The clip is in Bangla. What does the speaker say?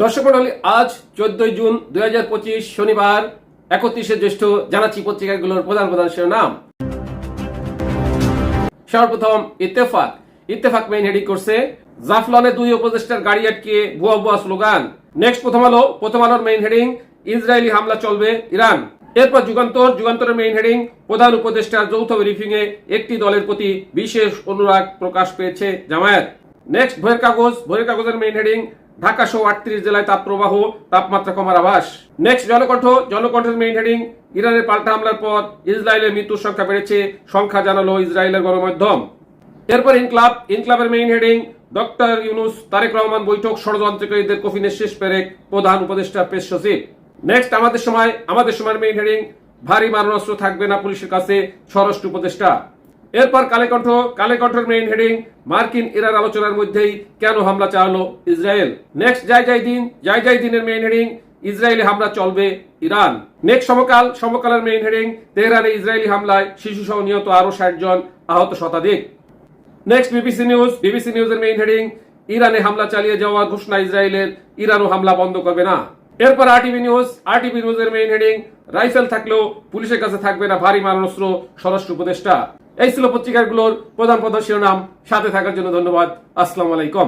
দর্শক মণ্ডলী, আজ 14 জুন 2025 শনিবার 31শে জ্যৈষ্ঠ। জানাচ্ছি পত্রিকাগুলোর প্রধান প্রধান শিরোনাম। সর্বপ্রথম ইত্তেফাক মেইন হেডিং করছে জাফলনে 2 উপদেষ্টার গাড়ি আটকে ভুয়া স্লোগান। নেক্সট প্রথম আলোর মেইন হেডিং ইসরায়েলি হামলা চলবে ইরান। এরপর যুগান্তরের মেইন হেডিং প্রধান উপদেষ্টার যৌথ ব্রিফিং এ একটি দলের প্রতি বিশেষ অনুরাগ প্রকাশ পেয়েছে জামায়াত। নেক্সট ভোরের কাগজের মেইন হেডিং ঢাকা সহ 38 জেলায় তাপপ্রবাহ, তাপমাত্রা কমার আভাস। নেক্সট জনকণ্ঠের মেইন হেডিং ইরানের পাল্টা হামলার পর ইসরায়েলের মৃত্যুর সংখ্যা বেড়েছে, সংখ্যা জানালো ইসরায়েলের গণমাধ্যম। এরপর ইনক্লাবের main heading doctor Yunus Tarique Rahman বৈঠক, ষড়যন্ত্রকারীদের কফিনের শেষ পেরেক, প্রধান উপদেষ্টা প্রেস সচিব। নেক্সট আমাদের সময়ের মেইন হেডিং ভারী মারণাস্ত্র থাকবে না পুলিশের কাছে, স্বরাষ্ট্র উপদেষ্টা। এরপর কালেকণ্ঠের মেইন হেডিং মার্কিন ইরান আলোচনার মধ্যেই কেন হামলা চালালো ইসরায়েল। নেক্সট যাই দিনের মেইন হেডিং ইসরায়েলি হামলা চলবে ইরান। নেক্সট সমকালের মেইন হেডিং তেহরানে ইসরায়েলি হামলায় শিশু সহ নিহত আরো 60 জন, আহত শতাধিক। নেক্সট বিবিসি নিউজের মেইন হেডিং ইরানে হামলা চালিয়ে যাওয়ার ঘোষণা ইসরায়েলের, ইরানও হামলা বন্ধ করবে না। এরপর আরটিভি নিউজের মেইন হেডিং রাইফেল থাকলেও পুলিশের কাছে থাকবে না ভারী মারণাস্ত্র, স্বরাষ্ট্র উপদেষ্টা। এই ছিল পত্রিকাগুলোর প্রধান শিরোনাম। সাথে থাকার জন্য ধন্যবাদ। আসসালামু আলাইকুম।